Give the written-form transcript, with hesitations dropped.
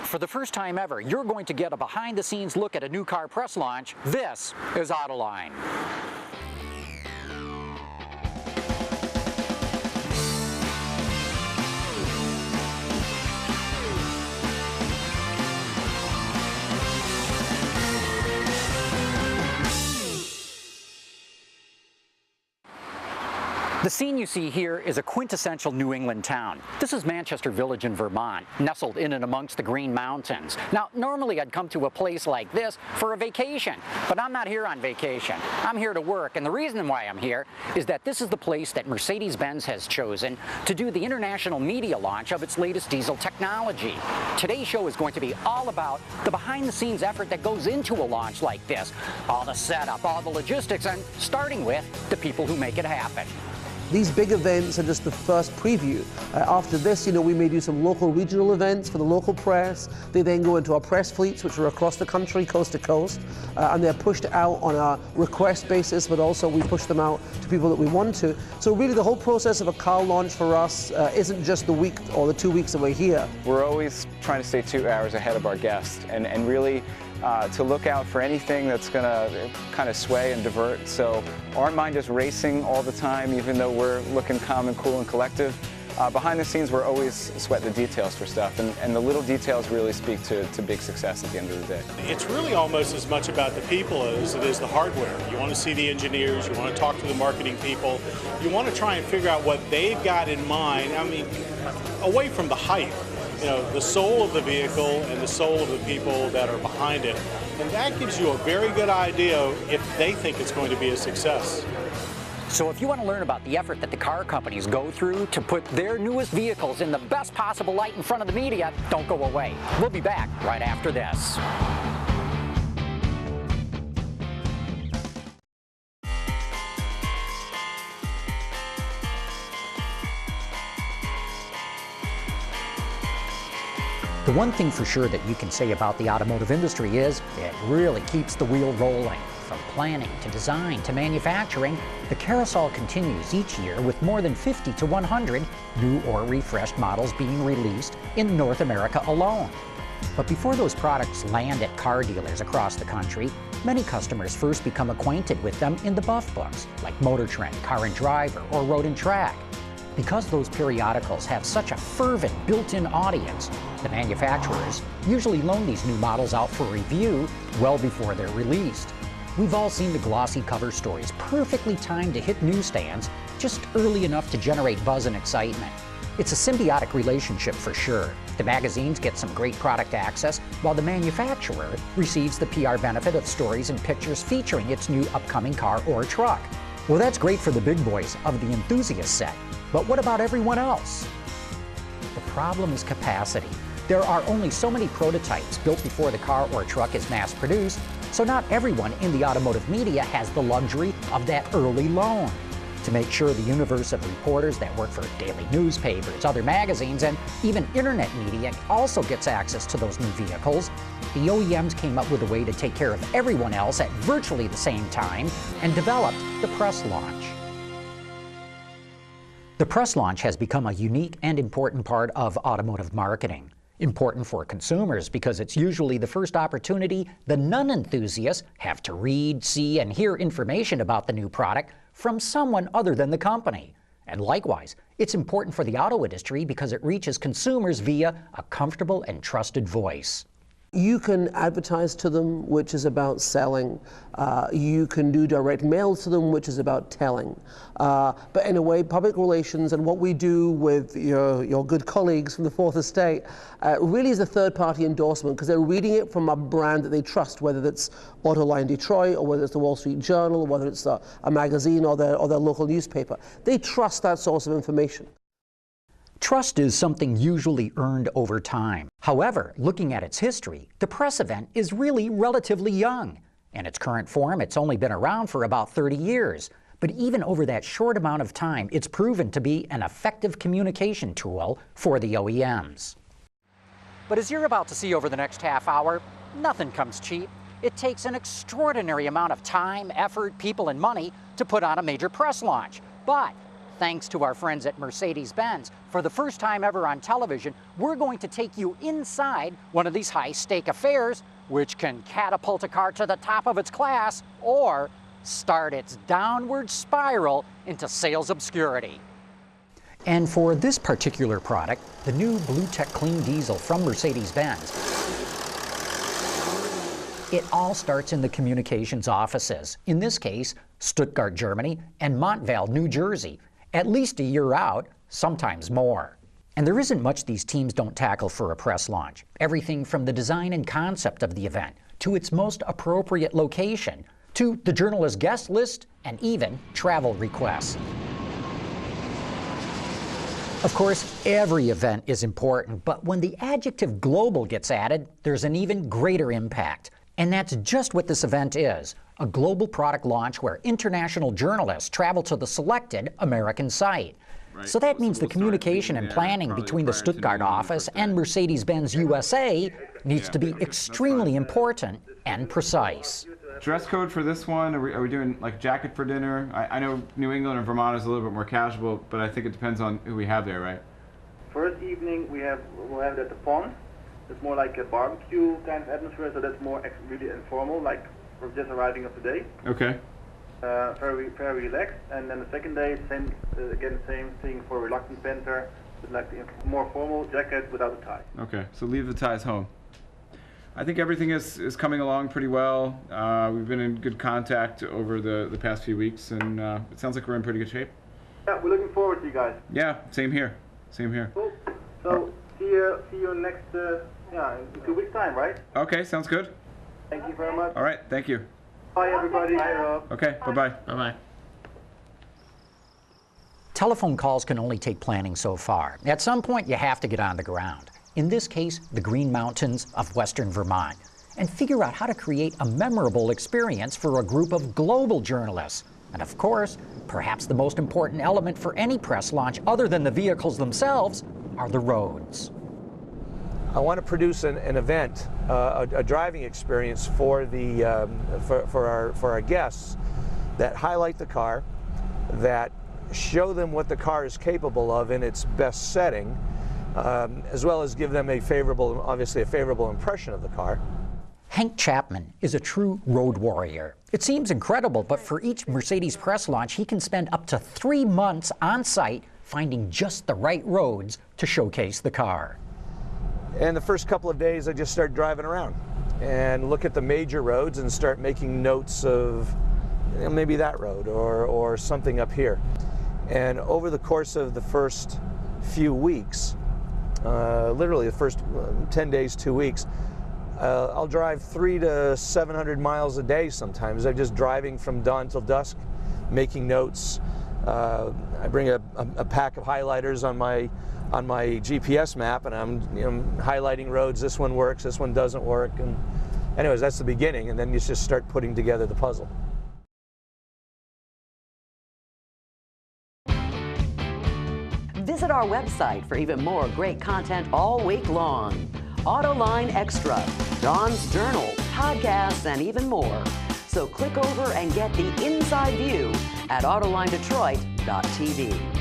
For the first time ever, you're going to get a behind-the-scenes look at a new car press launch. This is Autoline. The scene you see here is a quintessential New England town. This is Manchester Village in Vermont, nestled in and amongst the Green Mountains. Now, normally I'd come to a place like this for a vacation, but I'm not here on vacation. I'm here to work, and the reason why I'm here is that this is the place that Mercedes-Benz has chosen to do the international media launch of its latest diesel technology. Today's show is going to be all about the behind-the-scenes effort that goes into a launch like this, all the setup, all the logistics, and starting with the people who make it happen. These big events are just the first preview. After this, we may do some local regional events for the local press. They then go into our press fleets, which are across the country, coast to coast, and they're pushed out on a request basis, but also we push them out to people that we want to. So really the whole process of a car launch for us isn't just the week or the 2 weeks that we're here. We're always trying to stay 2 hours ahead of our guests and really to look out for anything that's going to kind of sway and divert. So our mind is racing all the time, even though we're looking calm and cool and collective. Behind the scenes, we're always sweating the details for stuff, and the little details really speak to big success at the end of the day. It's really almost as much about the people as it is the hardware. You want to see the engineers, you want to talk to the marketing people, you want to try and figure out what they've got in mind. I mean, away from the hype. The soul of the vehicle and the soul of the people that are behind it. And that gives you a very good idea if they think it's going to be a success. So if you want to learn about the effort that the car companies go through to put their newest vehicles in the best possible light in front of the media, don't go away. We'll be back right after this. The one thing for sure that you can say about the automotive industry is it really keeps the wheel rolling. From planning to design to manufacturing, the carousel continues each year with more than 50 to 100 new or refreshed models being released in North America alone. But before those products land at car dealers across the country, many customers first become acquainted with them in the buff books, like Motor Trend, Car and Driver, or Road and Track. Because those periodicals have such a fervent built-in audience, the manufacturers usually loan these new models out for review well before they're released. We've all seen the glossy cover stories perfectly timed to hit newsstands just early enough to generate buzz and excitement. It's a symbiotic relationship for sure. The magazines get some great product access, while the manufacturer receives the PR benefit of stories and pictures featuring its new upcoming car or truck. Well, that's great for the big boys of the enthusiast set. But what about everyone else? The problem is capacity. There are only so many prototypes built before the car or truck is mass-produced, so not everyone in the automotive media has the luxury of that early loan. To make sure the universe of reporters that work for daily newspapers, other magazines, and even internet media also gets access to those new vehicles, the OEMs came up with a way to take care of everyone else at virtually the same time and developed the press launch. The press launch has become a unique and important part of automotive marketing. Important for consumers because it's usually the first opportunity the non-enthusiasts have to read, see, and hear information about the new product from someone other than the company. And likewise, it's important for the auto industry because it reaches consumers via a comfortable and trusted voice. You can advertise to them, which is about selling. You can do direct mail to them, which is about telling. But in a way, public relations and what we do with your good colleagues from the Fourth Estate really is a third-party endorsement because they're reading it from a brand that they trust, whether it's Autoline Detroit or whether it's the Wall Street Journal, or whether it's a magazine or their local newspaper. They trust that source of information. Trust is something usually earned over time. However, looking at its history, the press event is really relatively young. In its current form, it's only been around for about 30 years. But even over that short amount of time, it's proven to be an effective communication tool for the OEMs. But as you're about to see over the next half hour, nothing comes cheap. It takes an extraordinary amount of time, effort, people, and money to put on a major press launch. But thanks to our friends at Mercedes-Benz, for the first time ever on television, we're going to take you inside one of these high-stake affairs, which can catapult a car to the top of its class or start its downward spiral into sales obscurity. And for this particular product, the new BlueTEC Clean Diesel from Mercedes-Benz, it all starts in the communications offices, in this case, Stuttgart, Germany, and Montvale, New Jersey, at least a year out, sometimes more. And there isn't much these teams don't tackle for a press launch. Everything from the design and concept of the event, to its most appropriate location, to the journalist's guest list, and even travel requests. Of course, every event is important, but when the adjective global gets added, there's an even greater impact. And that's just what this event is, a global product launch where international journalists travel to the selected American site. Right. So that means the communication and planning between the Stuttgart office and Mercedes-Benz USA needs to be extremely important and precise. Dress code for this one, are we doing like jacket for dinner? I know New England and Vermont is a little bit more casual, but I think it depends on who we have there, right? First evening we'll have it at the pond. It's more like a barbecue kind of atmosphere, so that's more really informal, like we're just arriving of the day. Okay. Very relaxed. And then the second day, again the same thing for reluctant panther, with like the more formal jacket without a tie. Okay, so leave the ties home. I think everything is coming along pretty well. We've been in good contact over the past few weeks, and it sounds like we're in pretty good shape. Yeah, we're looking forward to you guys. Yeah, same here. Same here. Cool. So see you next in 2 weeks' time, right? Okay, sounds good. Thank you very much. All right, thank you. Bye, everybody. Bye, Rob. Okay, bye-bye. Bye-bye. Telephone calls can only take planning so far. At some point, you have to get on the ground. In this case, the Green Mountains of Western Vermont, and figure out how to create a memorable experience for a group of global journalists. And of course, perhaps the most important element for any press launch other than the vehicles themselves are the roads. I want to produce an event, a driving experience for our guests that highlight the car, that show them what the car is capable of in its best setting, as well as give them obviously a favorable impression of the car. Hank Chapman is a true road warrior. It seems incredible, but for each Mercedes press launch, he can spend up to 3 months on site finding just the right roads to showcase the car. And the first couple of days, I just start driving around and look at the major roads and start making notes of maybe that road or something up here. And over the course of the first few weeks, literally the first 10 days, 2 weeks, I'll drive 300 to 700 miles a day sometimes. I'm just driving from dawn till dusk, making notes. I bring a pack of highlighters on my GPS map, and I'm highlighting roads. This one works, this one doesn't work. And anyways, that's the beginning, and then you just start putting together the puzzle. Visit our website for even more great content all week long. Autoline Extra, Dawn's Journal, podcasts, and even more. So click over and get the inside view at AutolineDetroit.tv.